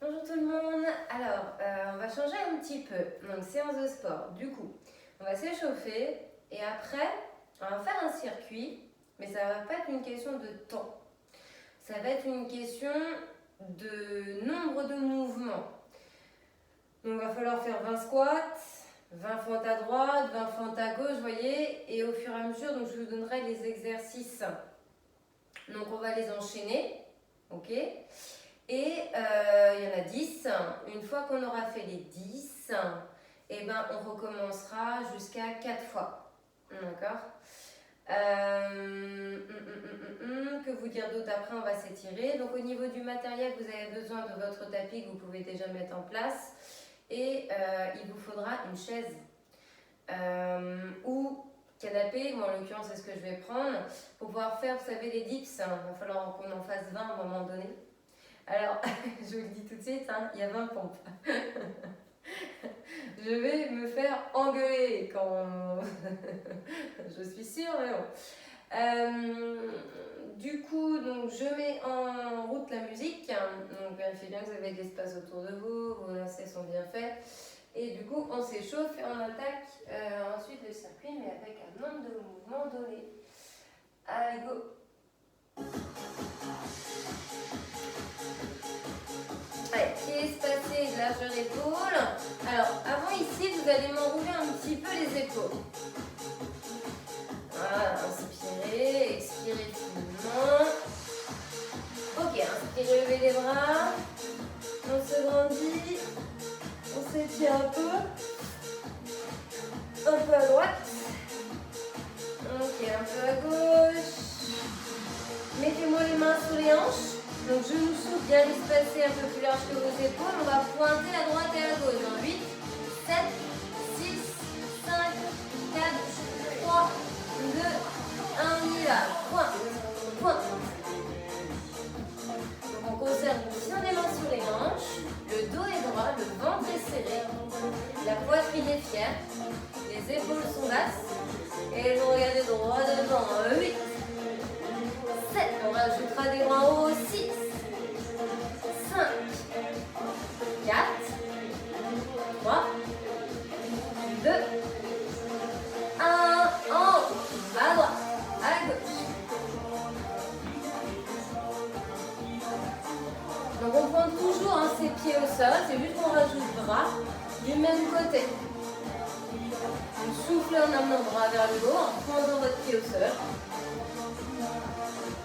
Bonjour tout le monde. Alors, on va changer un petit peu. Donc, séance de sport. Du coup, on va s'échauffer et après, on va faire un circuit, mais ça va pas être une question de temps. Ça va être une question de nombre de mouvements. Donc, il va falloir faire 20 squats, 20 fentes à droite, 20 fentes à gauche, vous voyez. Et au fur et à mesure, donc, je vous donnerai les exercices. Donc, on va les enchaîner. Ok ? Et il y en a 10. Une fois qu'on aura fait les 10, eh ben, on recommencera jusqu'à 4 fois. D'accord Que vous dire d'autre? Après, on va s'étirer. Donc, au niveau du matériel, vous avez besoin de votre tapis que vous pouvez déjà mettre en place. Et il vous faudra une chaise ou canapé. Moi, en l'occurrence, c'est ce que je vais prendre. Pour pouvoir faire, vous savez, les dips, il va falloir qu'on en fasse 20 à un moment donné. Alors, je vous le dis tout de suite, il y a 20 pompes. Je vais me faire engueuler quand... je suis sûre, mais bon. Du coup, donc, je mets en route la musique. Donc, vérifiez bien que vous avez de l'espace autour de vous, vos lacets sont bien faits. Et du coup, on s'échauffe et on attaque ensuite le circuit, mais avec un nombre de mouvements donné. Allez, go! Allez, pieds espacés, largeur épaule. Alors, avant ici, vous allez m'enrouler un petit peu les épaules. Voilà, inspirez, expirez finement. Ok, inspirez, levez les bras. On se grandit. On s'étire un peu. Un peu à droite. Ok, un peu à gauche. Mettez-moi les mains sur les hanches. Donc genoux souples, bien espacés, un peu plus large que vos épaules. On va pointer à droite et à gauche. Dans 8, 7, 6, 5, 4, 3, 2, 1, on y va. Point, point. Donc on conserve bien les mains sur les hanches. Le dos est droit, le ventre est serré. La poitrine est fière. Les épaules sont basses. Et vous regardez droit devant. 8, 7, on rajoutera des bras en haut. 6, 5, 4, 3, 2, 1, en haut, à droite, à gauche. Donc on pointe toujours ses pieds au sol, c'est juste qu'on rajoute bras du même côté. Vous soufflez en amenant le bras vers le haut, en pointant votre pied au sol.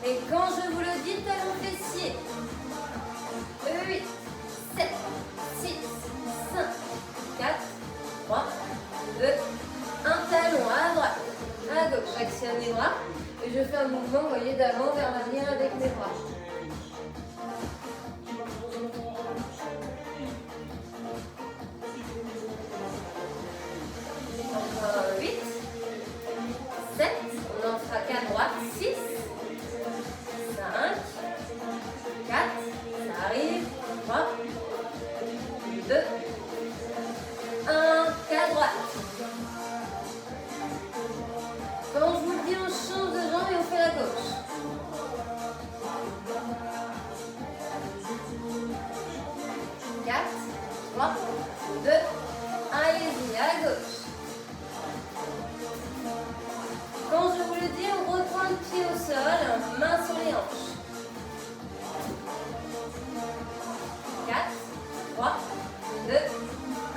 Et quand je vous le dis, talon fessier. 8, 7, 6, 5, 4, 3, 2, 1 talon à droite, à gauche. J'actionne les bras et je fais un mouvement, vous voyez, d'avant vers l'arrière avec mes bras. Encore 8, 7, on en fera qu'à droite, 6, 5, 4, ça arrive, 3, 2, 1, qu'à droite. Quand je vous le dis, on change de jambe et on fait la gauche. 4, 3, 2, 1, allez-y, à gauche. Quand je vous le dis, on reprend le pied au sol, main sur les hanches. 4, 3, 2,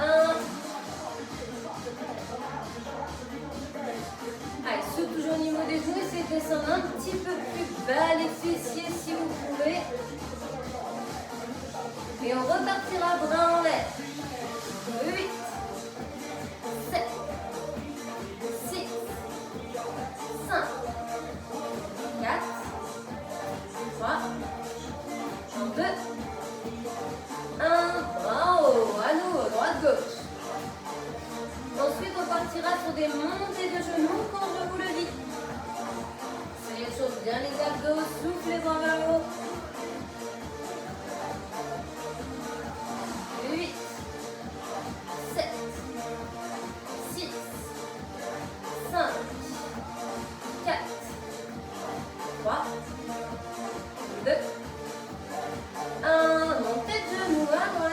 1. Allez, souple toujours au niveau des genoux, essayez de descendre un petit peu plus bas les fessiers si vous pouvez. Et on repartira bras en l'air. 8, 7, 6, 5, 4, 3, 2, 1, bras en haut, à nouveau, droite-gauche. Ensuite, on partira sur des montées de genoux quand je vous le dis. Essayez de chauffer bien les abdos, soufflez les bras vers le haut. 8, 7, 6, 5, 4, 3, 2, 1. Montée de genoux à droite.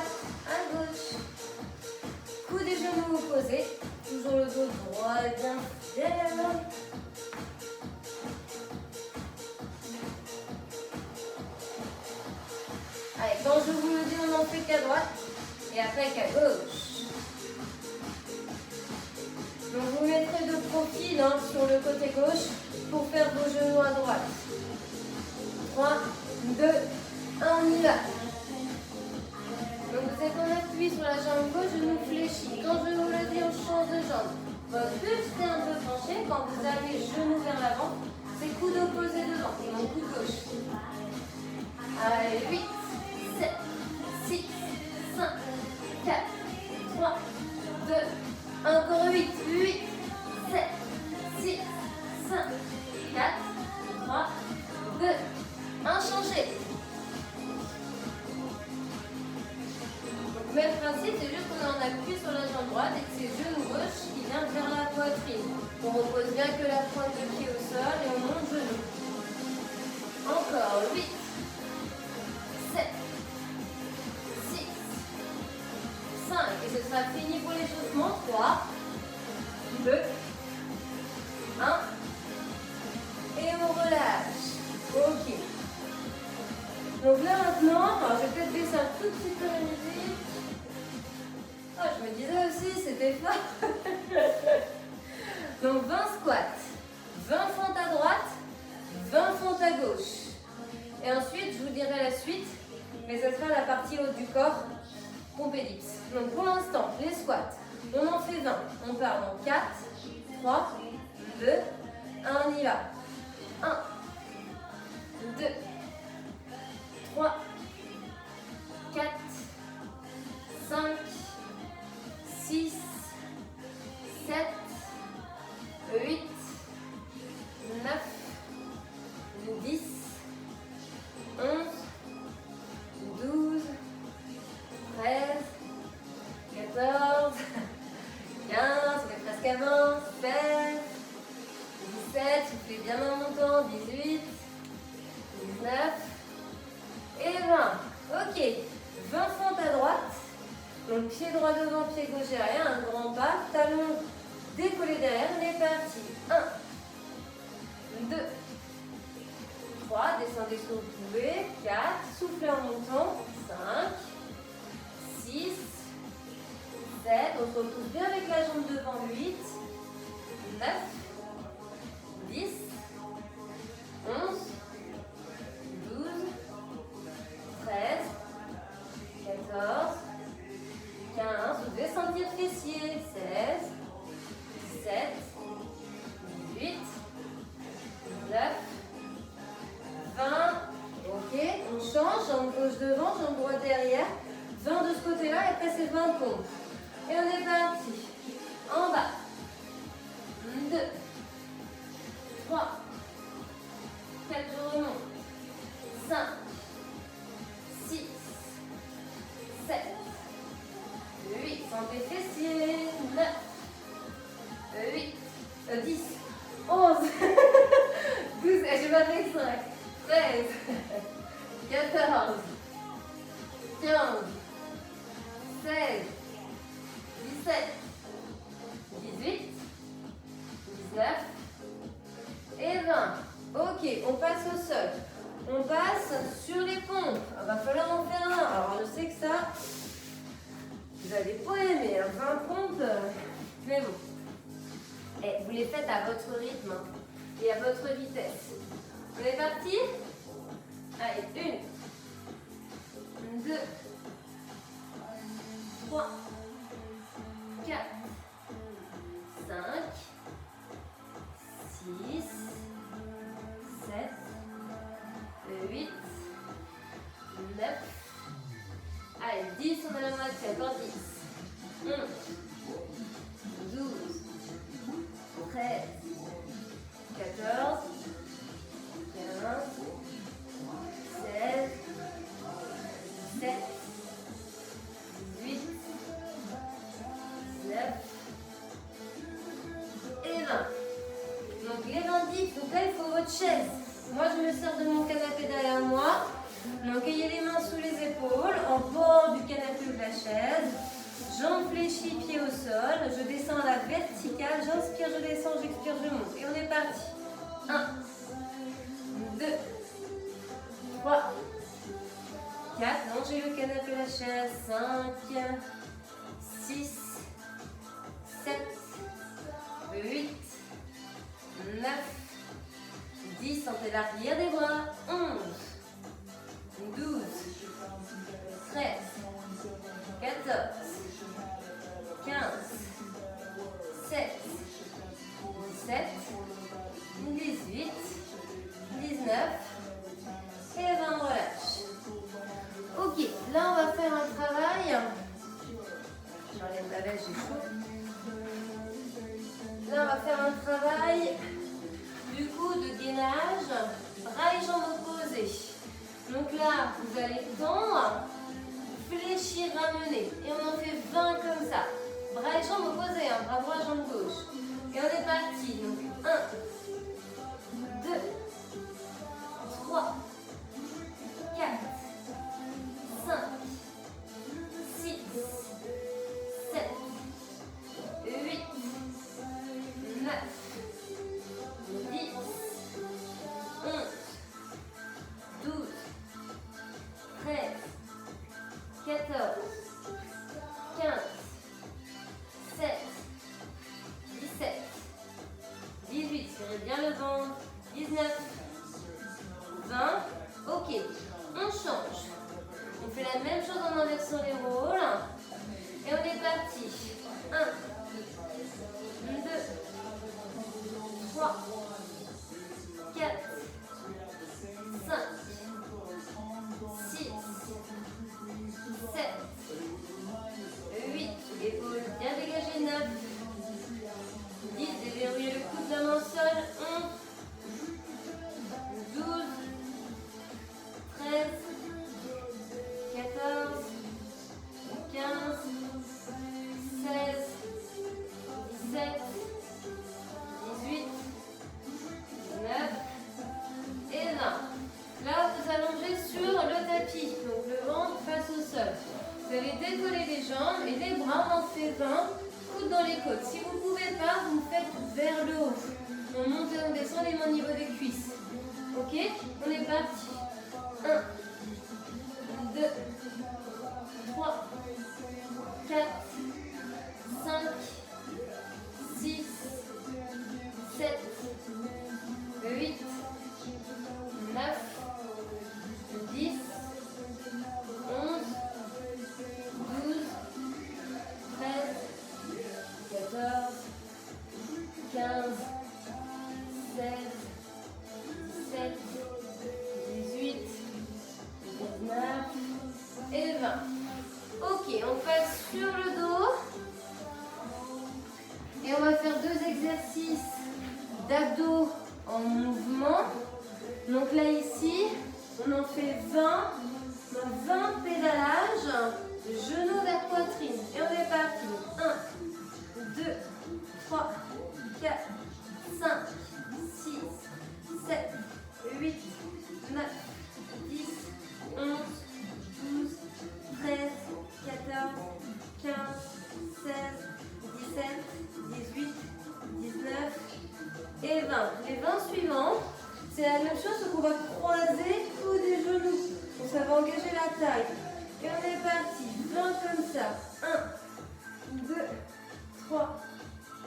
on fait qu'à droite et après qu'à gauche. Donc vous mettrez de profil sur le côté gauche pour faire vos genoux à droite. 3, 2, 1, on y va. Donc vous êtes en appui sur la jambe gauche, genou fléchi. Quand je vous le dis, on change de jambe. Votre buste est un peu penché. Quand vous allez genou vers l'avant, c'est coude opposé devant et mon coude gauche. Allez, 8, 7, 6, 5, 4, 3, 2, encore 8, 8, 7, 6, 5, 4, 3, 2, 1, changez. Donc même principe, c'est juste qu'on est en appui sur la jambe droite et que c'est genou gauche qui vient vers la poitrine. On repose bien que la pointe de pied au sol et on monte genou. Encore 8, 7, 6, 5, et ce sera fini pour l'échauffement. 3, 2, 1, et on relâche. Ok. Donc là maintenant, alors je vais peut-être baisser un tout petit peu la musique. Oh, je me disais aussi, c'était fort. Donc 20 squats, 20 fentes à droite, 20 fentes à gauche. Et ensuite, je vous dirai la suite, mais ce sera la partie haute du corps, pompe ellipse. Donc pour l'instant, les squats, on en fait 20. On part dans 4, 3, 2, 1, on y va. 1, 2, 3, 4, 5, 6, 7, 8, 9, 10, 11, 12, 13, 14, 15, ça fait presque à 20, 16, 17, soufflez bien en montant, 18, 19 et 20. Ok, 20 fentes à droite. Donc pied droit devant, pied gauche derrière, un grand pas, talon décollé derrière, on est parti. 1, 2, 3, descendez si vous pouvez, 4, soufflez en montant, 5, 6, 7, on se retrouve bien avec la jambe devant, 8, 9, 10, 11, 12, 13, 14, 15, vous devez sentir fessier, 16, 17, 18, 19, 20, ok, on change, jambe gauche devant, jambe droite derrière, 20 de ce côté-là et après c'est 20 pompes. Et on est parti, en bas, 2, 3, 4, je remonte, 5, 6, 7, 8, sentez fessiers, 9, 8, 10, 11, 12, j'ai pas fait 5, 13, 14, 15, 16, 17, 18, 19 et 20. Ok, on passe au sol. On passe sur les pompes. Il va falloir en faire un. Alors je sais que ça, vous allez pas aimer, 20 pompes, mais bon. Et vous les faites à votre rythme et à votre vitesse. On est parti? Allez, 1, 2, 3, 4, 5, 6, 7, 8, 9, allez, 10, on a la moitié, encore 10, 11, 12, 13, 14, 15, 16, 17, 18, 19 et 20. Donc les 20 dips, donc là il faut votre chaise. Moi je me sers de mon canapé derrière moi. Donc ayez les mains sous les épaules, en bord du canapé ou de la chaise. Jambes fléchies, pieds au sol. Je descends à la verticale, j'inspire, je descends, j'expire, je monte. Et on est parti. 1, 2, 3, 4, non, allongez le canapé, la chaise. 5, 6, 7, 8, 9, 10. Sentez l'arrière des bras. 11, 12, 13, 14, 15, 16, 17, 18, 19 et 20, relâche. Ok, là on va faire un travail. J'enlève la veste, j'ai chaud. Là on va faire un travail du coup de gainage, bras et jambes opposés. Donc là vous allez tendre, fléchir, ramener. Et on en fait 20 comme ça. Bras et jambes opposés, hein, bras droit, jambe gauche. Et on est parti. Donc 1, 2, 3, 4, 5, 6, 7, 8, 9, 10, 11, 12, 13, 14, 15, 16, 17, 18, serrez bien le ventre, 19, 20, ok, on change. On fait la même chose en inversant les rôles. Et on est parti. 1, 2, 3, 4, 5, 6, 7, 8, épaules bien dégagées, 9, 10, déverrouillez le coude, la main au sol, 11, 12, 13, 14, 15, 16, 17, 18, 19 et 20. Là, vous allongez sur le tapis, donc le ventre face au sol. Vous allez décoller les jambes et les bras, on en fait 20, coudes dans les côtes. Si vous ne pouvez pas, vous faites vers le haut. On monte et on descend les mains au niveau des cuisses. Ok? On est parti. 1, 2, 3, 4, 5, 6, 7, 8, 9, 10, 11, 12, 13, 14, 15, 16, 17, 18, 19 et 20. Ok, on passe sur le dos. Et on va faire 2 exercices d'abdos en mouvement. Donc là ici, on en fait 20. 20 pédalages, genoux vers poitrine. Et on est parti. 1, 2, 3, 4, 5, 6, 7, 8, 9, 10, 11, 12, 13, 14, 15, 16, 17, 18, 19 et 20. Les 20 suivants, c'est la même chose, sauf qu'on va croiser coudes et genoux. Donc ça va engager la taille. Et on est parti. 20 comme ça. 1, 2, 3,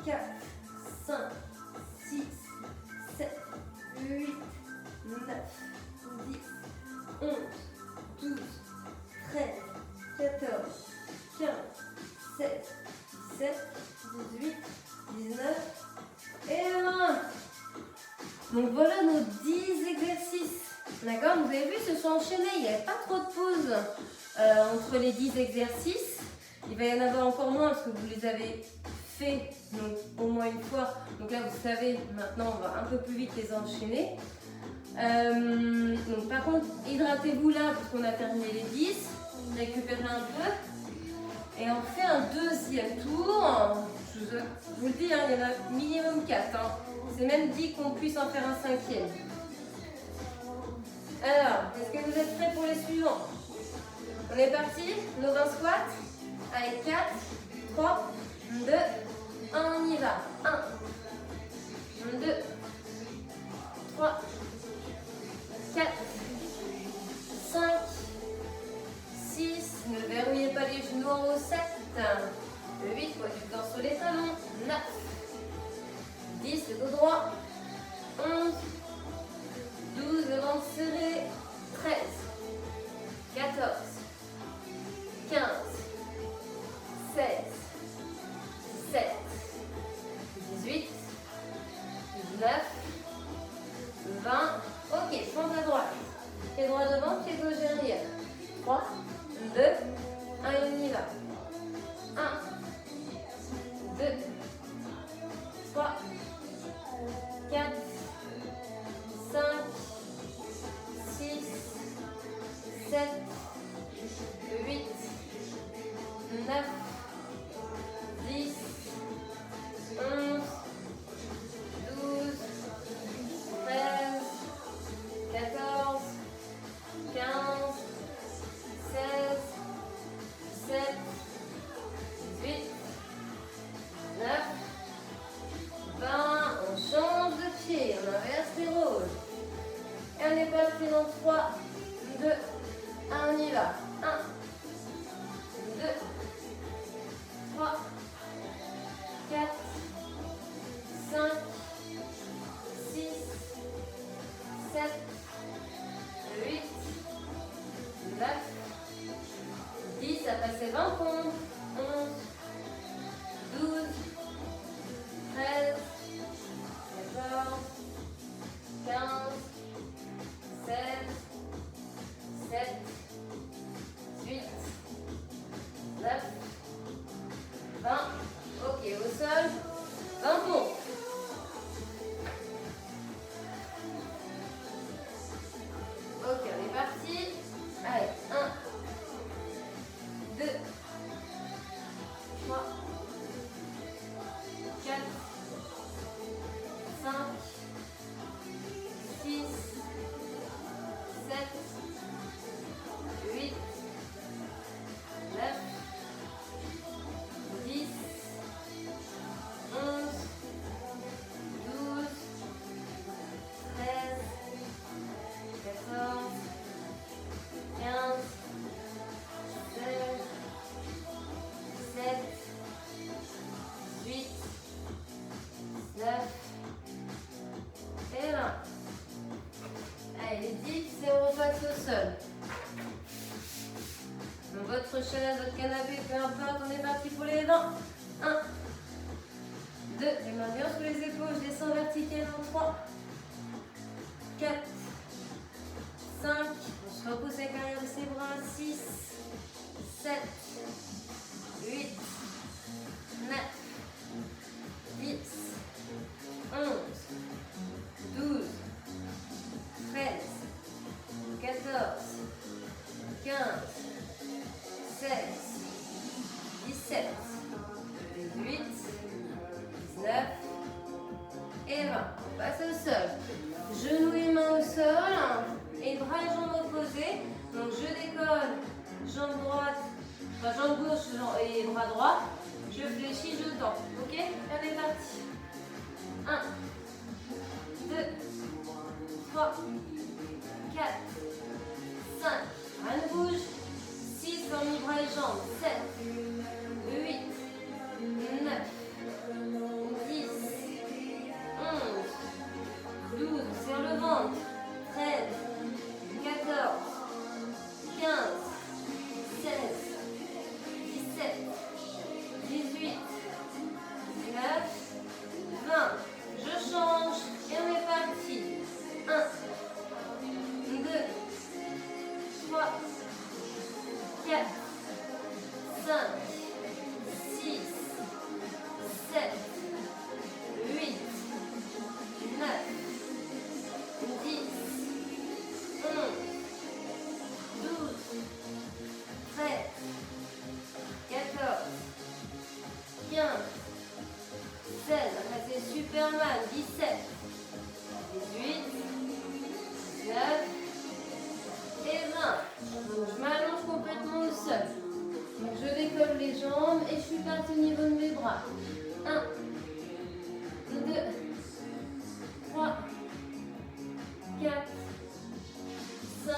4, 5, 6, 7, 8, 9, 10, 11, 12, 13, 14, 15, 16, 17, 18, 19 et 20. Donc voilà nos 10 exercices. D'accord? Vous avez vu, ils se sont enchaînés. Il n'y avait pas trop de pause entre les 10 exercices. Il va y en avoir encore moins parce que vous les avez fait donc, au moins une fois. Donc là, vous savez, maintenant, on va un peu plus vite les enchaîner. Donc, par contre, hydratez-vous là parce qu'on a terminé les 10. Récupérez un peu. Et on fait un deuxième tour. Je vous le dis, hein, il y en a minimum 4. Hein. C'est même dit qu'on puisse en faire un 5e. Alors, est-ce que vous êtes prêts pour les suivants? On est parti, nos 20 squats. Allez, 4, 3, 2, 1, on y va. 1, 2, 3, 4, 5, 7, 8, poids du corps sous les talons, 9, 10, le dos droit, 11, 12, le ventre serré, 13, 14, 15, 16, 17, 18, 19, 20. Ok, change à droite. Pied droit devant, pied gauche derrière. 3, 2, 1 et on y va. 1, 2, 3, 4, 5, 6, 7, 8, 9, 10, 11, 12, 13, 14, 15, 16, 17, 18, 19, 20. On change de pied, on inverse les rôles. Et on est parti dans 3, 2, 1, on y va. 1, 2, 3, 4, 5, 6, 7, 8, 9, 10, ça passait 20 comptes, 11, 12, 13, 14, 15, 16, 17, 18, 9, 20. Ok, au sol, 20 comptes. Ok, on est parti. Allez, 1, 2, 3, 4, 5, 6, 7, 8, 9, 10, 11, 12, 13, 14, 15, 16, 17, 18, 19 et 20. Allez, les dips, et on repasse au sol. Donc votre chaise, votre canapé, peu importe, on est parti pour les 20. 1, 2, les mains bien sous les épaules, je descends verticalement. 3, 4, 5, on se repousse avec l'arrière de ses bras. 6, 7, 8, 9, 10, 11, 12, 13, 14, 15, 16, 17, 18, 19 et 20. On passe au sol. Genoux et mains au sol. Et bras et jambes opposés. Donc je décolle, jambe droite, enfin jambe gauche et bras droit. Je fléchis, je tends. Ok? On est parti. 1, 2, 3, 4, 5. Rien ne bouge. 6, on mi bras et jambes. 7, 8, 9, 10, 11, 12, on serre le ventre. 13, 14, 15, 16, 17, 18, 19, 20. Je change et on est parti. 1, 2, 3, 4, 5, 6, 7, 8, 9, 10, 11, 12, 13, 14, 15, 16, c'est Superman, 17, 18, 19 et 20. Donc je m'allonge complètement au sol. Donc je décolle les jambes et je suis partie au niveau de mes bras. 1, 2, 3, 4, 5,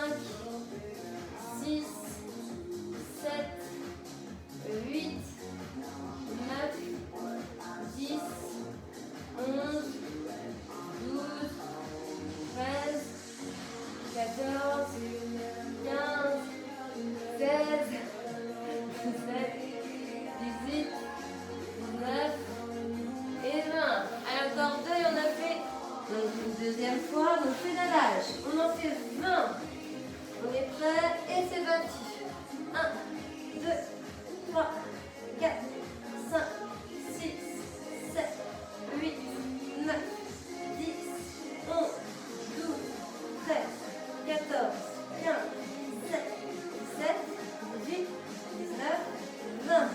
6, 7, 8, prêt et c'est parti. 1, 2, 3, 4, 5, 6, 7, 8, 9, 10, 11, 12, 13, 14, 15, 16, 17, 18, 19, 20.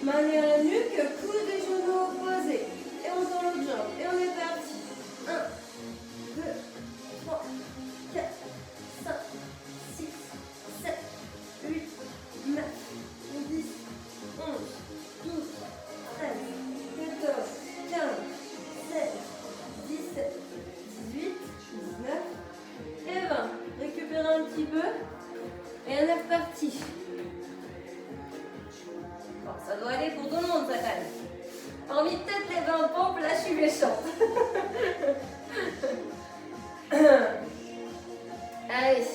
Main à la nuque, coude et genoux opposés. Et on tend l'autre jambe. Et on est parti. 1, 2, 3, 4, 5, 6, 7, 8, 9, 10, 11, 12, 13, 14, 15, 16, 17, 18, 19 et 20. Récupérez un petit peu. Et on est reparti. Bon, ça doit aller pour tout le monde, ça calme. Hormis peut-être les 20 pompes, là je suis méchante. Allez,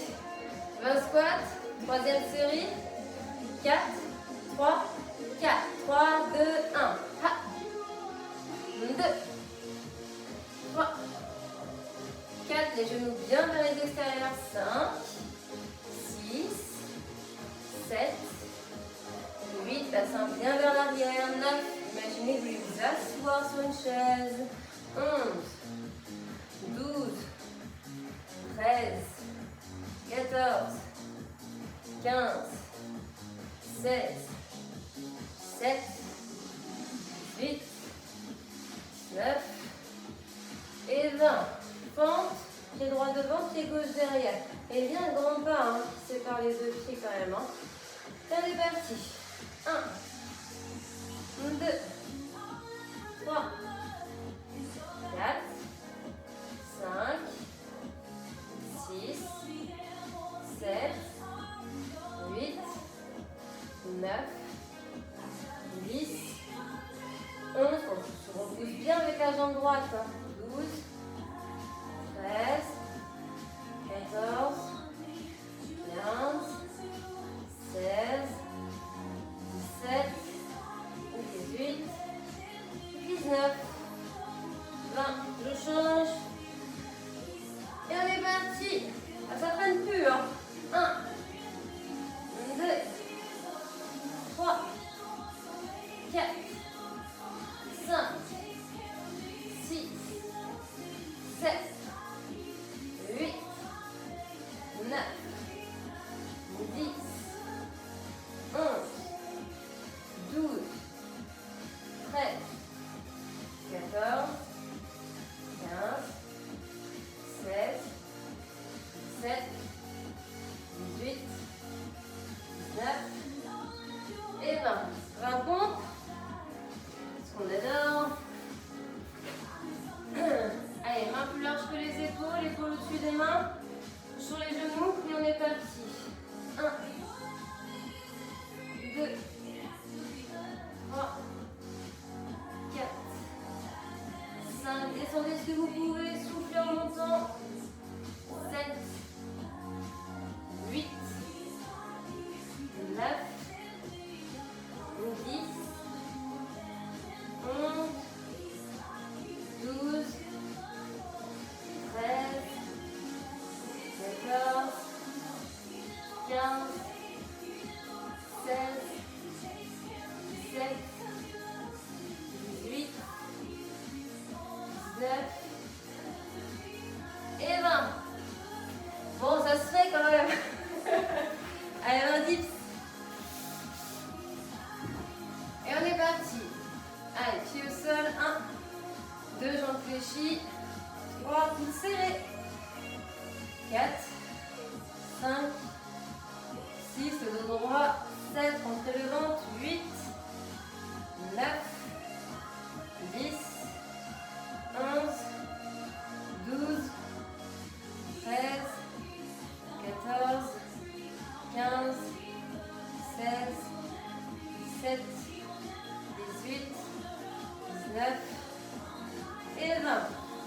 20 squats, troisième série. 4, 3, 4, 3, 2, 1. Ha. 2, 3, 4, les genoux bien vers les extérieurs. 5, 6, 7, 8, bassin bien vers l'arrière. 9, imaginez que vous voulez vous asseoir sur une chaise. 11, 12, 13, 14, 15, 16, 17, 18, 19 et 20. Pente, pied droit devant, pied gauche derrière. Et bien un grand pas, hein, qui sépare les deux pieds quand même. Hein. Et on est parti. 1, 2, 3, 4, 5, 6, 7, 8, 9, 10, 11. On se repousse bien avec la jambe droite. 12, 13, 14, 15, 16, 17, 18, 19, 20. Je change. Et on est parti. Ah, ça traîne plus. Hein. 1, 2, 3, 4, 5, 6, 7, 8, 9, 10, 11, 12, 13, 14, 15, 16, 17, 18, 19 et 20. 20 pompes. Ce qu'on adore. Allez, main plus large que les épaules au-dessus des mains, sur les genoux, et on est parti. 1, 2, 3, 4, 5, descendez ce que vous pouvez, soufflez en montant. 7, 8, 9, 10, 11, 12, 13, 14, 15, 16, 17, 18, 19 et 20. Bon, ça se fait quand même. Allez, 20 dips. Et on est parti. Allez, pied au sol. 1, 2, jambes fléchies. 3, pouces serrés. 4, 5, 6, le dos droit. 7, rentrez le ventre. 8, 9, 10, 11, 12, 13, 14, 15, 16, 17, 18, 19 et 20.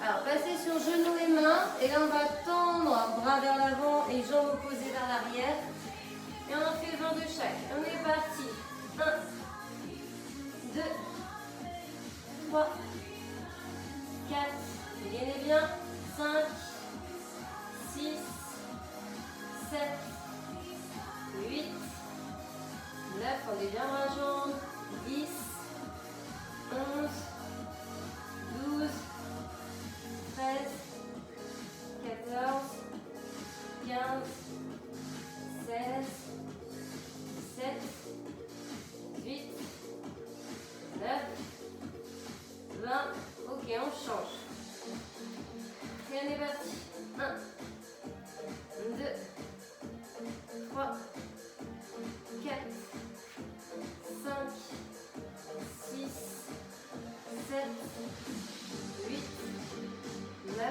Alors, passez sur genoux et mains. Et là, on va tendre bras vers l'avant et jambes opposées vers l'arrière. Et on en fait 20 de chaque. On est parti. 1, 2, 3, 4. Gainez bien. 5, 6, 7, 7, 8, 9, on est bien dans la jambe, 10, 11, 12, 13, 14, 15, 16, 17, 18, 19, 20. Ok, on change. Et on est parti. 1, 2, 3, 4, 5, 6, 7, 8, 9,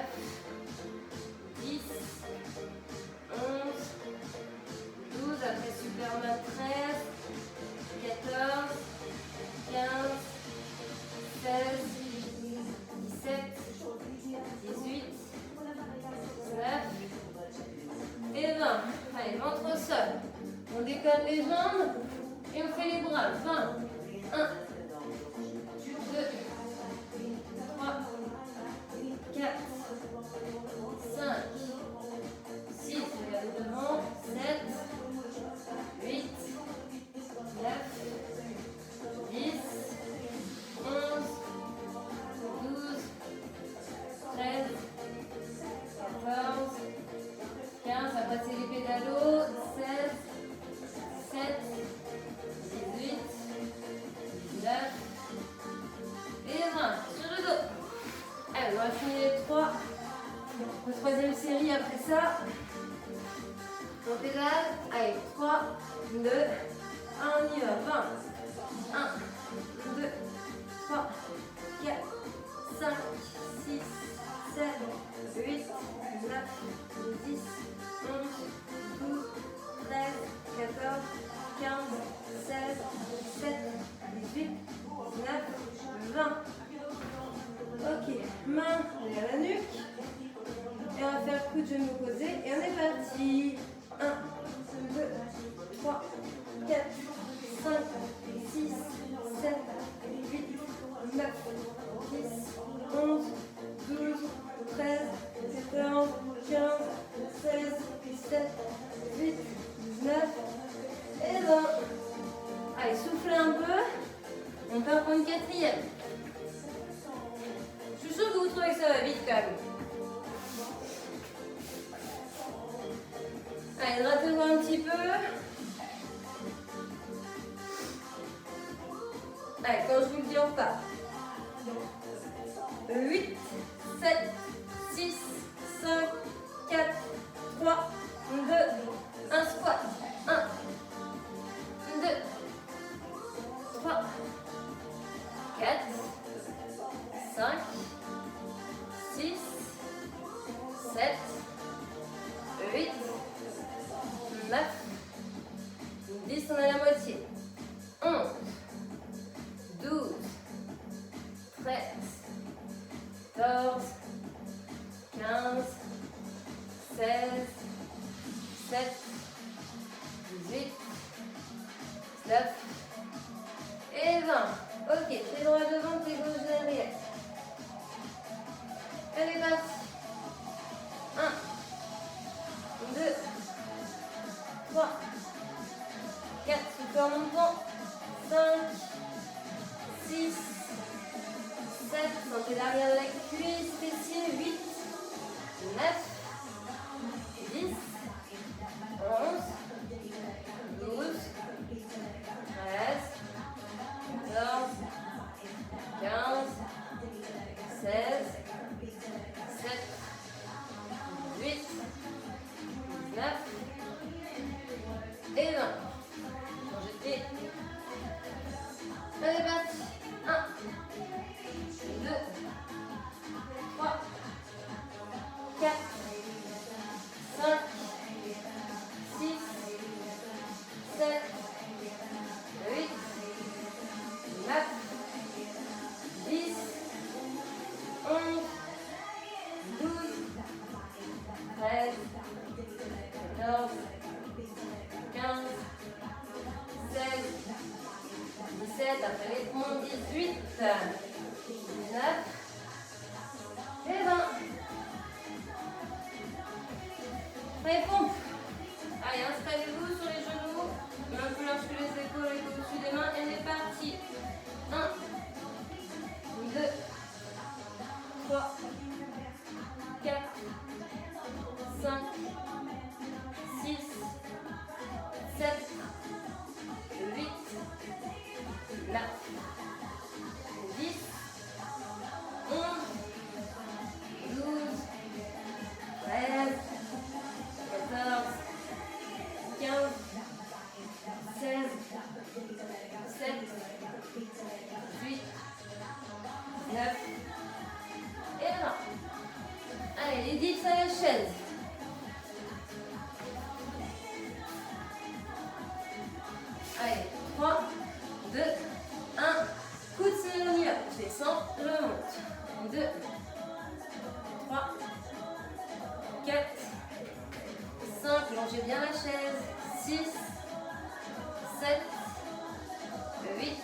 10, 11, 12, après Superman 13, 14, 15, 16, 17, 18, 19 et 20. Allez, ventre au sol. On décolle les jambes et on fait les bras. 20. 1, 2, 3, 4, 5, 6, regardez devant, 7, 8, 9, 10, 11, 12, 13, 14, 15, après c'est les pédalos, 16, 17, 18, 19 et 20. Sur le dos. Allez, on va finir les 3. La troisième série après ça. On pédale. Allez, 3, 2, 1, on y va. 20. 1, 2, 3, 4, 5, 6, 7, 8, 9, 10, 11, 12, 13, 14, 15, 16, 17, 18, 19, 20. Ok, main derrière la nuque. Et on va faire coup de genou posé. Et on est parti. 1, 2, 3, 4, 5, 6, 7, 8, 9, 10, 11, 12, 13, 14, 15, 16, 17, 18, 19 et 20. Allez, soufflez un peu. On part pour une quatrième. Je suis sûre que vous trouvez que ça va vite quand même. Allez, grattez-vous un petit peu. Allez, quand je vous le dis, on part. 8, 7, 6, 5, 4, 3, 2, 1, squat. 1, 2, 3, 4, 5, 6, 7, 8, 9, 10, on a la moitié. 11, 12, 13, 14, 15, 16, 17, 18, 19 et 20. Ok, pied droit devant, pied gauche derrière. Allez, passe. 1, 2, 3, 4, souffle en montant. 5, 6, 7, sentez l'arrière de la cuisse, fessier, 8, 9, 10, 11, 12, 13, 14, 15, 16, 17, 18, 19 et 20. Jetez. Allez, parti. 1, 2, 3, 4, 5, 6, 7, 8, 9, 10, 11, 12, 13, 14, 15, 16, 17, après les points, 18, 19 et 20. Allez, pompe. Installez-vous sur les genoux, main plus large que les épaules et au-dessus des mains. Et on est parti. 1, 2, 3, 4, 5, 6, 7, 8, 9, 10, 11, 12, 13, 14, 15, 16, 17, 18, 19 et 20. Allez, les dips à la chaise. Allez, 3, 2, 1. Coup de semelle, on y va. Je descends, je remonte. 2, 3, 4, 5. Longez bien la chaise. 6, 7, 8,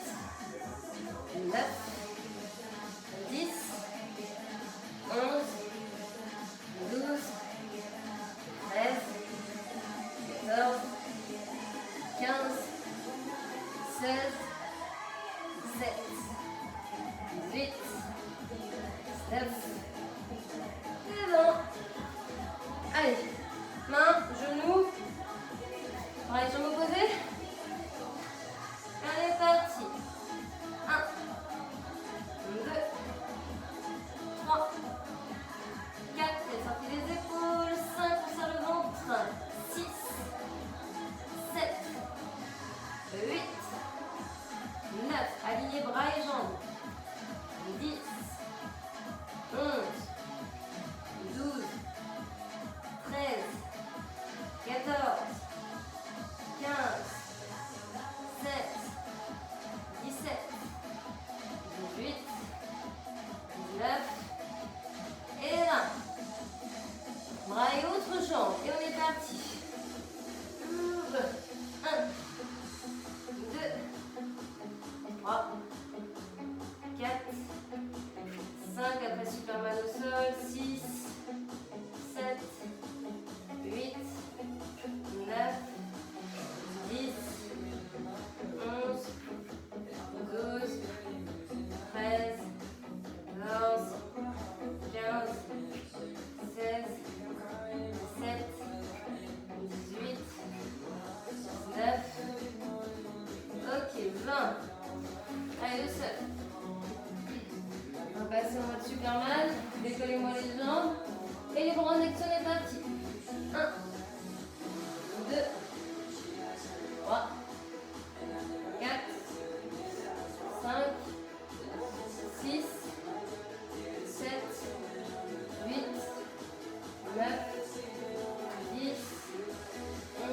9, 10, 11, 12, 13, 14, 15, 16, 17, 18, 19, c'est bon. Allez, main, genou, pareil, jambes opposées. Allez, parti. 1, 2, 3, 4, et sortez les épaules. 5, on serre le ventre. 6, 7, 8, 9, alignez bras et jambes. 10, 11, 12, 13, 14, 15, 16, 17, 18, 19 et 20. Bras et autres jambes. Et on est parti. 1, 2, 3, 4, 5, après Superman au sol, 6, 7, 8, 9, 10, 11, 12, 13, 14, 15, 16, 17, 18, 19, ok, 20. Allez, le sol. On va passer en mode Superman. Décollez-moi les jambes. Et les bras en action, est parti. 1, 2, 3, 4, 5, 6, 7, 8, 9, 10,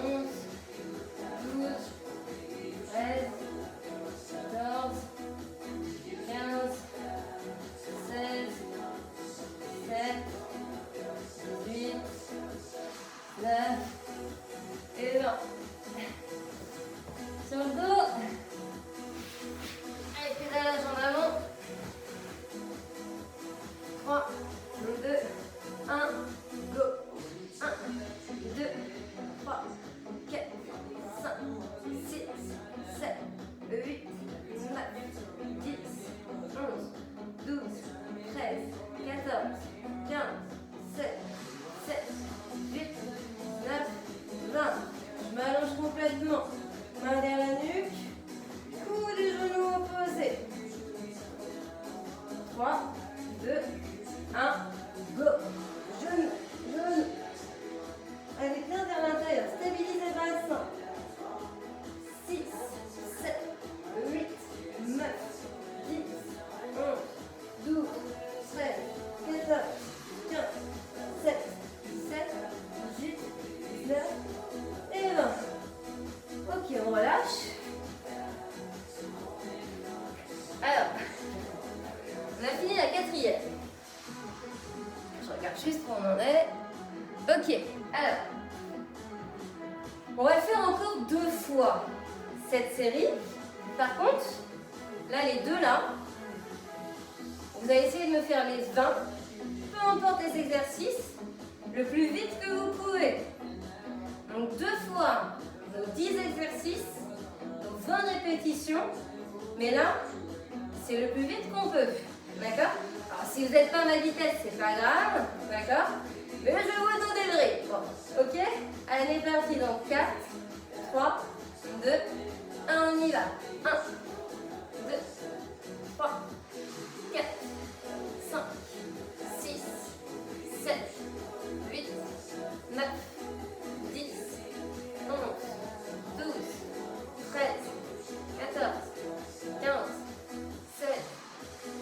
11, 12, 13, 14, 15, 16, 17, 18, 9 et 20. Sur le dos. Allez, pédalage en avant. 3, 2, 1, go. 1, 2, 3, 4, 5, 6, 7, 8, 9, 10, 11, 12, 13, 14, 15, 16, 17, 18, 19, 20. Je m'allonge complètement. Main derrière la nuque. Coude et genoux opposés. 3, 2, 1, go. Genou, genou. Allez bien vers l'intérieur. Stabilisez le bassin. 6, 7, 8, 9, 10, 11, 12, 13, 14, 15, 16, 17, 18, 19 et 20. Ok, on relâche. Alors, on a fini la quatrième. Je regarde juste où on en est. Ok, alors, on va faire encore 2 fois cette série. Par contre, là, les deux là, vous allez essayer de me faire les 20, peu importe les exercices, le plus vite que vous pouvez. Donc 2 fois Donc 10 exercices, donc 20 répétitions, mais là, c'est le plus vite qu'on peut, d'accord? Alors si vous n'êtes pas à ma vitesse, c'est pas grave, d'accord? Mais je vous auto-délivrer. Bon, ok? Allez, on est parti. Donc 4, 3, 2, 1, on y va. 1, 2, 3, 4, 5, 6, 7, 8, 9, 10, 11, 12, 13, 14, 15, 16,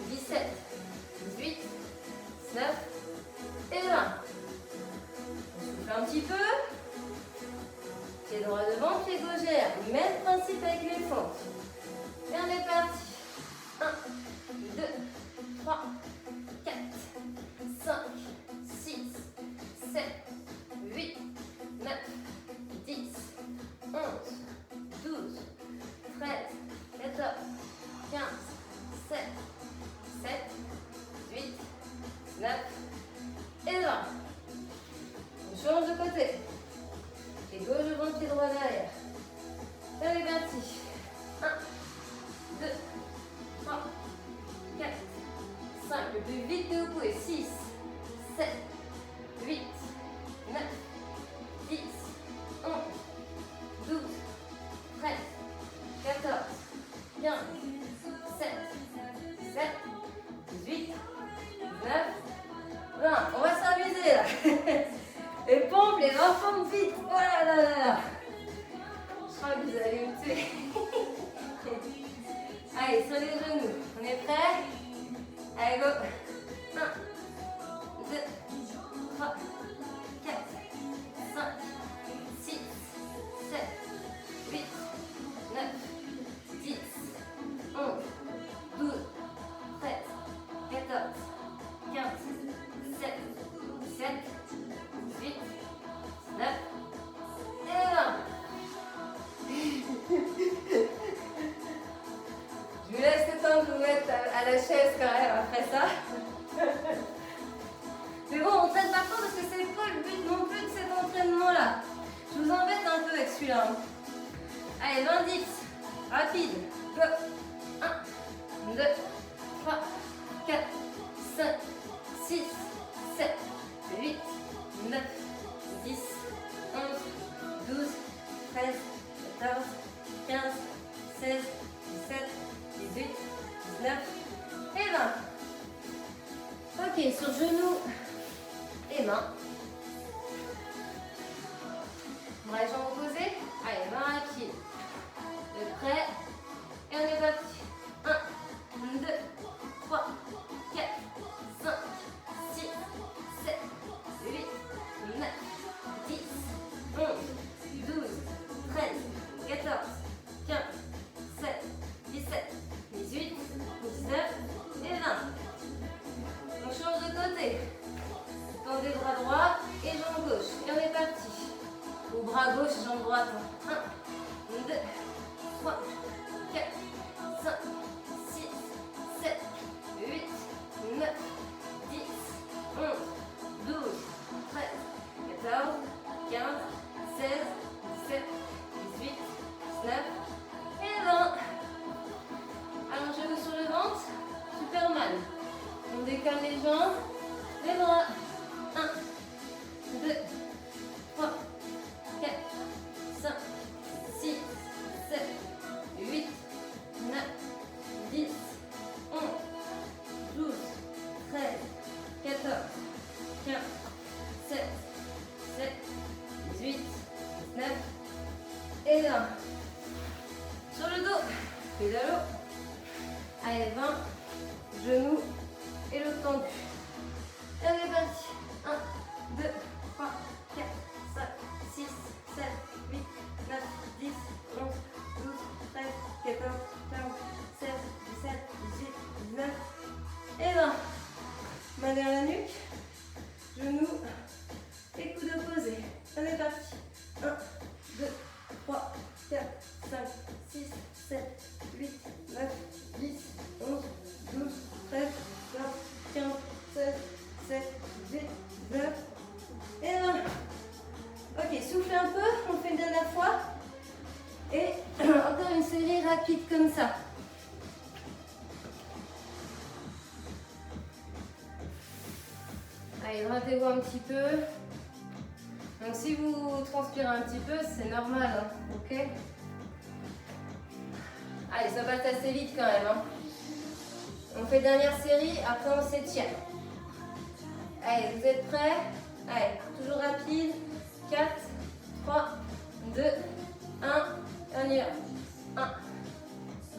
17, 18, 19 et 20. On souffle un petit peu. Pied droit devant, pied gauche derrière. Même principe avec les fentes. Et on est parti. 1, 2, 3, 4, 5, 6, 7, 8, 9, 10, 11, 12, 13, 14, 15, 7, 7, 8, 9 et 20. On change de côté. Pied gauche devant, pied droit derrière. Et on est parti. 1, 2, 3, 4, 5. Le plus vite que vous pouvez. 6, 7, 8, 9, 10, 11, 12, 13, 14, 15, 7, 7, 18, 19, 20. On va s'amuser là. Les pompes, les 20 pompes vite. Oh là là là là. Je crois que vous allez me tuer. Allez, sur les genoux. On est prêts? Allez, go. 1, 2, 3, 4, 5, 6, 7, 8, 9, 10, 11, 12, 13, 14, 15, 7, 17, 18, 19 et 20. Je vous laisse le temps de vous mettre à la chaise quand même après ça. Mais bon, on ne traîne pas trop parce que c'est pas le but non plus de cet entraînement-là. Je vous embête un peu avec celui-là. Allez, 20 dips. Rapide. Go. 1, 2, 3, 4, 5, 6, 7, 8, 9, 10, 11, 12, 13, 14, 15, 16, 17, 18, 19 et 20. Ok, sur genoux et mains. Bras et jambes opposées. Allez, mains à pied. Vous êtes prêts? Et on est parti. 1, 2, 3, 4, 5, 6, 7, 8, 9, 10, 11, 12, 13, 14, 15, 7, 17, 18, 19 et 20. On change de côté. Tendez bras droit et jambe gauche. Et on est parti. Ou bras gauche et jambe droite. 1, 2, 3, 4, 5, 6, 7, 8, 9, 10, 11, 12, 13, 14, 15, 16, 17, 18, 19 et 20. Allongez-vous sur le ventre. Superman. On décale les jambes, les bras. 1, 2, 3, 4, 5, 6, 7, 8, 9, 10, 11, 12, 13, 14, 15, 7, 7, 18, 19 et 20. Sur le dos, pédalo. Allez, 20, genoux et le tendu. Et on est parti. 1, 2, 3, 4, 5, 6, 7, 8, 9, 10, 11, 12, 13, 14, 15, 16, 17, 18, 19 et 20. Main derrière la nuque, genoux et coudes opposés. On est parti. 1, 2, 3, 4, 5, 6, 7, 8, 9, 10, 11, 12, 13, 14, 15, 16, 17, 18, rapide comme ça. Allez, hydratez-vous un petit peu. Donc si vous transpirez un petit peu, c'est normal, hein, ok? Allez, ça passe assez vite quand même. Hein. On fait dernière série, après on s'étire. Allez, vous êtes prêts? Allez, toujours rapide. 4, 3, 2, 1, on y va. 1,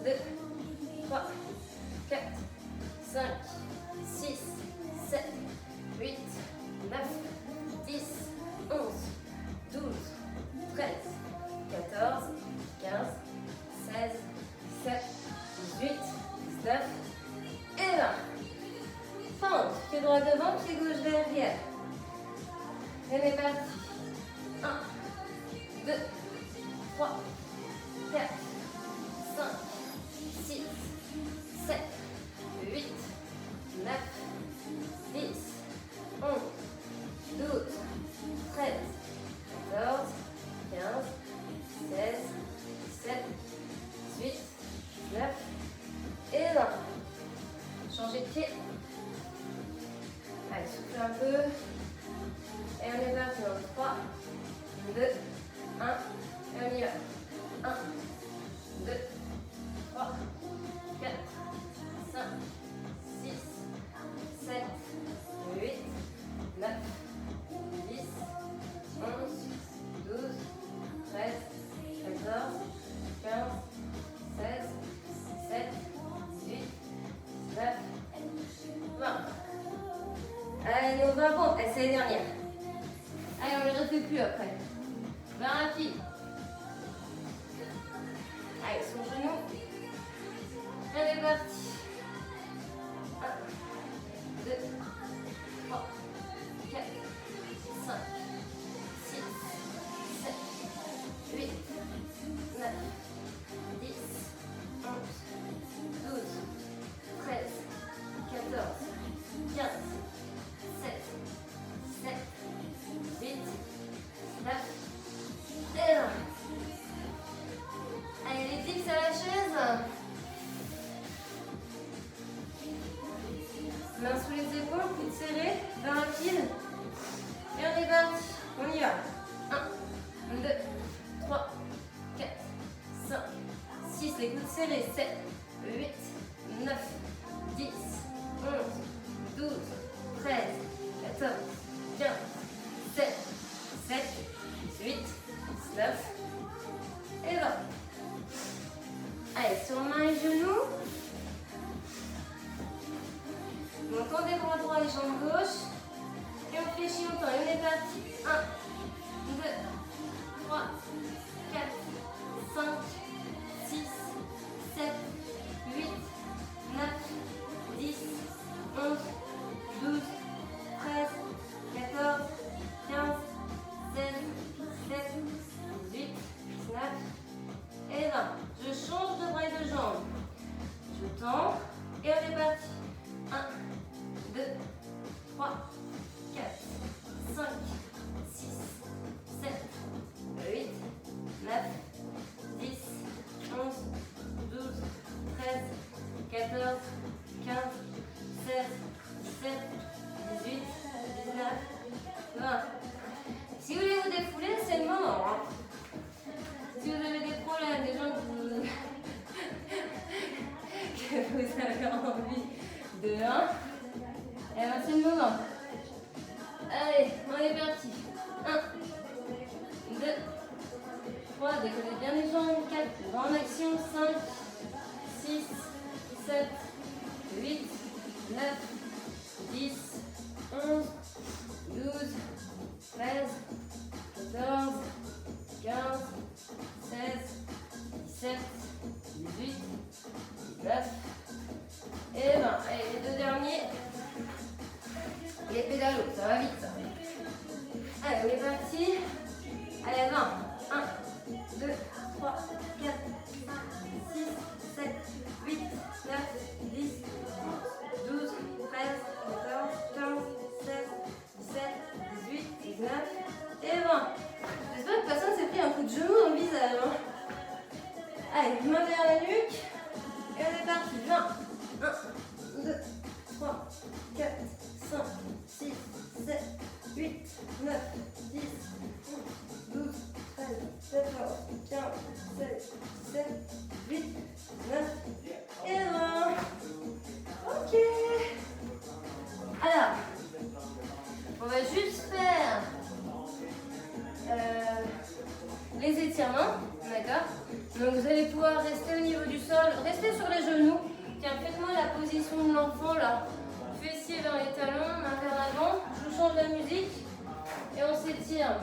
2, 3, 4, 5, 6, 7, 8, 9, 10, 11, 12, 13, 14, 15, 16, 17, 18, 19 et 20. Pente, pied droit devant, pied gauche derrière. Et on est parti. 1, 2, 3, 4, 5, 6, 7, 8, 9, 10, 11, 12, 13, 14, 15, 16, 17, 18, 19 et 20. Changez de pied. Allez, soufflez un peu. Et on est parti dans 3, 2, 1. Et on y va. 1, 2, 3, 4, 5, 6, 7, 8, 9, 10, 11, 12, 13, 14, 15, 16, 17, 18, 19, 20. Allez, nos 20 pompes, c'est les dernières. Allez, on ne les refait plus après. 20 rapide. Allez, son genou. Elle est partie. 1, 2, 3, 4, 5, 6, 7, 8, 9, 10, 11, 12, 13, 14, 15, 7, 17, 18, 19 et 20. Allez, les dips à la chaise. Main sous les épaules, coudes serrés, dans la file. Et on est parti. On y va. 1, 2, 3, 4, 5, 6. Les coudes serrés. 7, 8, 9, 10, 11, 12, 13, 14, 15, 16, 17, 18, 19 et 20. Allez, sur main et genoux. On tendez bras droit et jambe gauche. Et on fléchit longtemps. Et on est parti. 1, 2, 3, 4, 5, 6, 7, 8, 9, 10, 11, 12, 13, 14, 15, 16, 17, 18, 19 et 20. Je change de bras et de jambes. Je tends. Et on est parti. 1, 2, 3, 4, 5, 6, 7, 8, 9, 10, 11, 12, 13, 14, 15, 16, 17, 18, 19, 20. Si vous voulez vous défouler, c'est le moment. Hein. Si vous avez des problèmes, des gens que vous avez envie de 1, et ben c'est le moment. Allez, on est parti. 1, 2, 3, décollez bien les jambes. 4, grande action. 5, 6, 7, 8, 9, 10, 11, 12, 13, 14, 15, 16, 17, 18, 19 et 20. Allez, les deux derniers. Les pédalos, ça va vite ça. Allez, on est parti. Allez, 20. 1, 2, 3, 4, 5, 6, 7, 8, 9, 10, 11, 12, 13, 14, 15, 16, 17, 18, 19 et 20. J'espère que personne s'est pris un coup de genou dans le visage. Hein. Allez. 15, 16, 17, 18, 19 et 20. Ok. Alors, on va juste faire les étirements, d'accord? Donc vous allez pouvoir rester au niveau du sol, rester sur les genoux. Tiens, faites-moi la position de l'enfant là. Fessiers vers les talons, main vers l'avant. Je vous change la musique et on s'étire.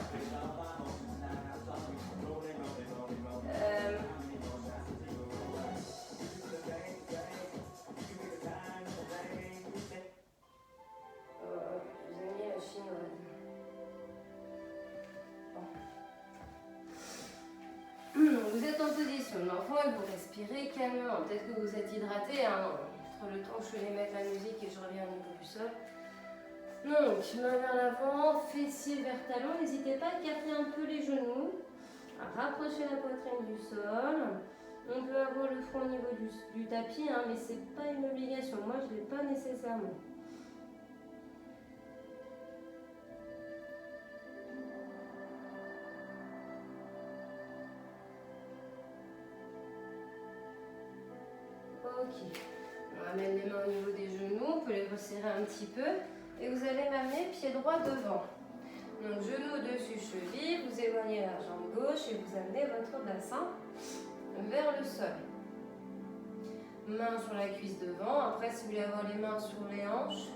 Vous êtes en position de l'enfant et vous respirez calmement. Peut-être que vous êtes hydraté, hein, entre le temps que je vais mettre la musique et je reviens au niveau du sol. Donc, main vers l'avant, fessiers vers talon. N'hésitez pas à écarter un peu les genoux, à rapprocher la poitrine du sol. On peut avoir le front au niveau du tapis, hein, mais ce n'est pas une obligation. Moi, je ne l'ai pas nécessairement. Ok, on ramène les mains au niveau des genoux, on peut les resserrer un petit peu et vous allez m'amener pied droit devant. Donc genou dessus cheville, vous éloignez la jambe gauche et vous amenez votre bassin vers le sol. Main sur la cuisse devant, après si vous voulez avoir les mains sur les hanches,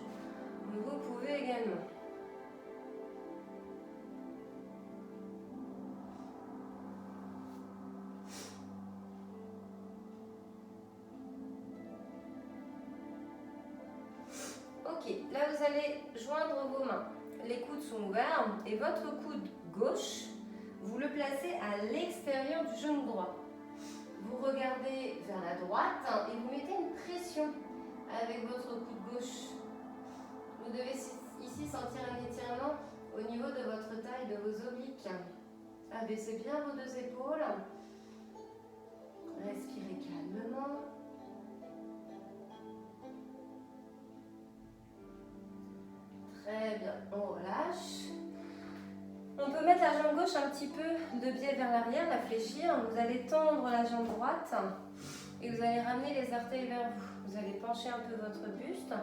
vous pouvez également. Ok, là vous allez joindre vos mains. Les coudes sont ouverts et votre coude gauche, vous le placez à l'extérieur du genou droit. Vous regardez vers la droite et vous mettez une pression avec votre coude gauche. Vous devez ici sentir un étirement au niveau de votre taille, de vos obliques. Abaissez bien vos deux épaules. Respirez calmement. Très bien, on relâche. On peut mettre la jambe gauche un petit peu de biais vers l'arrière, la fléchir. Vous allez tendre la jambe droite et vous allez ramener les orteils vers vous. Vous allez pencher un peu votre buste,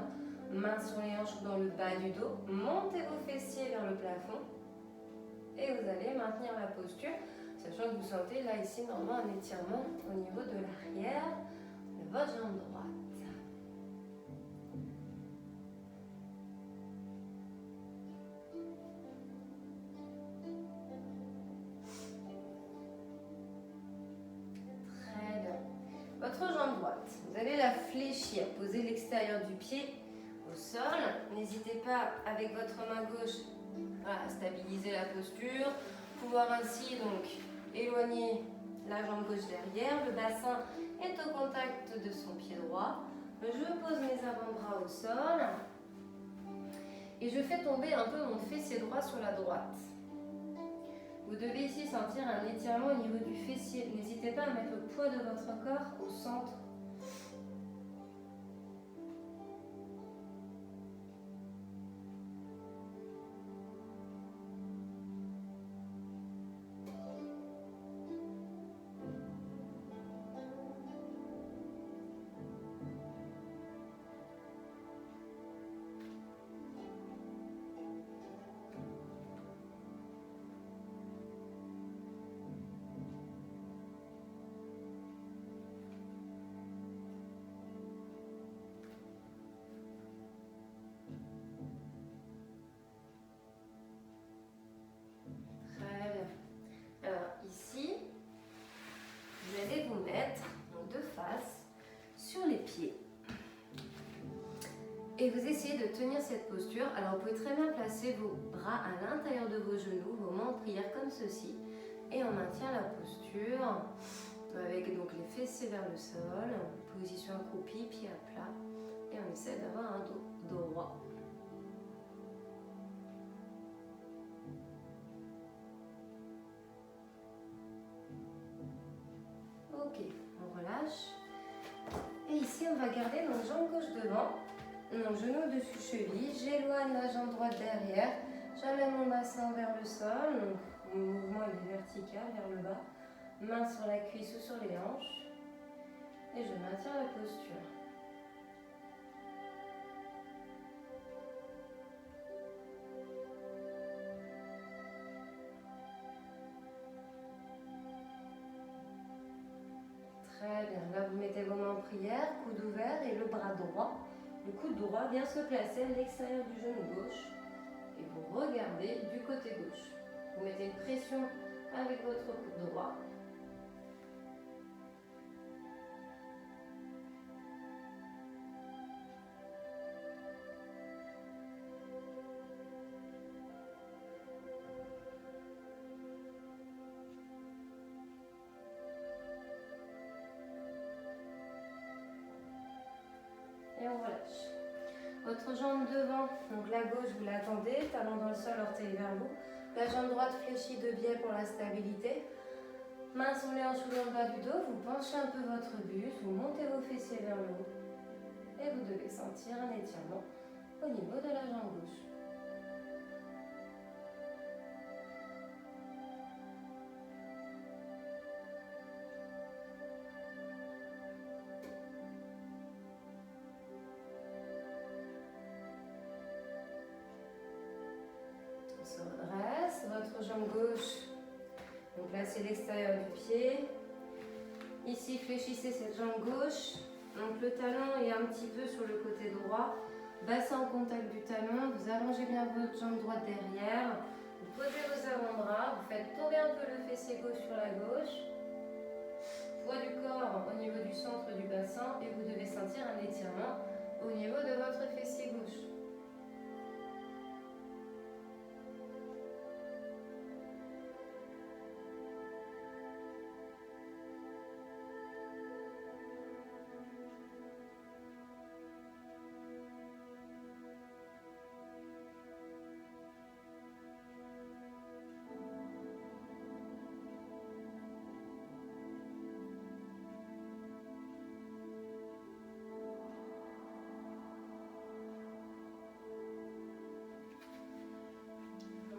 main sur les hanches ou dans le bas du dos. Montez vos fessiers vers le plafond et vous allez maintenir la posture, sachant que vous sentez là ici normalement un étirement au niveau de l'arrière de votre jambe droite. Votre jambe droite, vous allez la fléchir, poser l'extérieur du pied au sol. N'hésitez pas avec votre main gauche à stabiliser la posture. Pouvoir ainsi donc éloigner la jambe gauche derrière. Le bassin est au contact de son pied droit. Je pose mes avant-bras au sol et je fais tomber un peu mon fessier droit sur la droite. Vous devez ici sentir un étirement au niveau du fessier. N'hésitez pas à mettre le poids de votre corps au centre. Et vous essayez de tenir cette posture. Alors vous pouvez très bien placer vos bras à l'intérieur de vos genoux, vos mains en prière comme ceci. Et on maintient la posture avec donc les fessiers vers le sol, position accroupie, pied à plat. Et on essaie d'avoir un dos droit. Ok, on relâche. Et ici, on va garder nos jambes gauche devant. Donc, genou dessus cheville, j'éloigne la jambe droite derrière, j'amène mon bassin vers le sol, donc mon mouvement est vertical vers le bas. Main sur la cuisse ou sur les hanches. Et je maintiens la posture. Très bien. Là, vous mettez vos mains en prière, coude ouvert et le bras droit. Le coude droit vient se placer à l'extérieur du genou gauche. Et vous regardez du côté gauche. Vous mettez une pression avec votre coude droit. Et on relâche. Votre jambe devant, donc la gauche vous l'attendez, talon dans le sol, orteil vers vous. La jambe droite fléchie de biais pour la stabilité. Main sur les hanches ou dans le bas du dos, vous penchez un peu votre buste, vous montez vos fessiers vers le haut. Et vous devez sentir un étirement au niveau de la jambe gauche. On se redresse, votre jambe gauche, donc placez l'extérieur du pied. Ici, fléchissez cette jambe gauche. Donc le talon est un petit peu sur le côté droit. Bassin en contact du talon. Vous allongez bien votre jambe droite derrière. Vous posez vos avant-bras. Vous faites tomber un peu le fessier gauche sur la gauche. Poids du corps au niveau du centre du bassin. Et vous devez sentir un étirement au niveau de votre fessier gauche.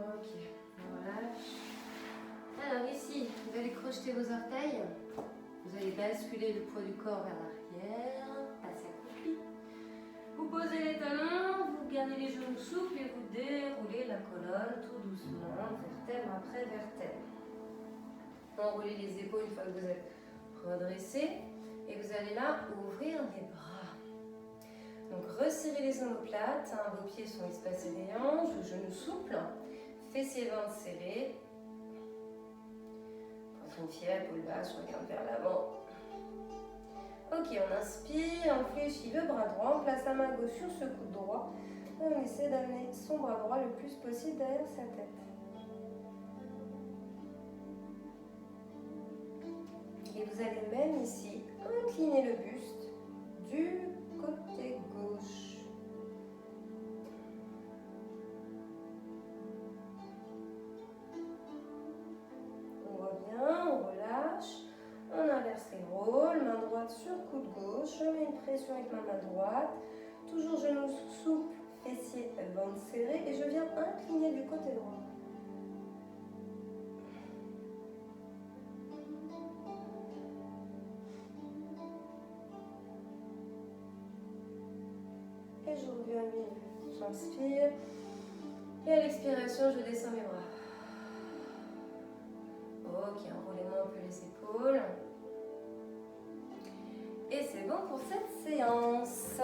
Ok, on relâche. Alors ici, vous allez crocheter vos orteils. Vous allez basculer le poids du corps vers l'arrière. Passe accroupi. Vous posez les talons, vous gardez les genoux souples et vous déroulez la colonne tout doucement, vertèbre après vertèbre. Enroulez les épaules une fois que vous êtes redressé. Et vous allez là ouvrir les bras. Donc resserrez les omoplates, hein, vos pieds sont espacés des hanches, vos genoux souples. Fessiers ventre serrés. Poitrine fière, épaule basse, je regarde vers l'avant. Ok, on inspire, on fléchit le bras droit, on place la main gauche sur ce coude droit. Et on essaie d'amener son bras droit le plus possible derrière sa tête. Et vous allez même ici incliner le buste du côté gauche. On inverse les rôles, main droite sur coude gauche, je mets une pression avec ma main droite, toujours genoux souples, fessiers, ventre serré et je viens incliner du côté droit. Et je reviens à milieu, j'inspire et à l'expiration je descends mes bras. Ok, enroulez-moi un peu les épaules. Et c'est bon pour cette séance.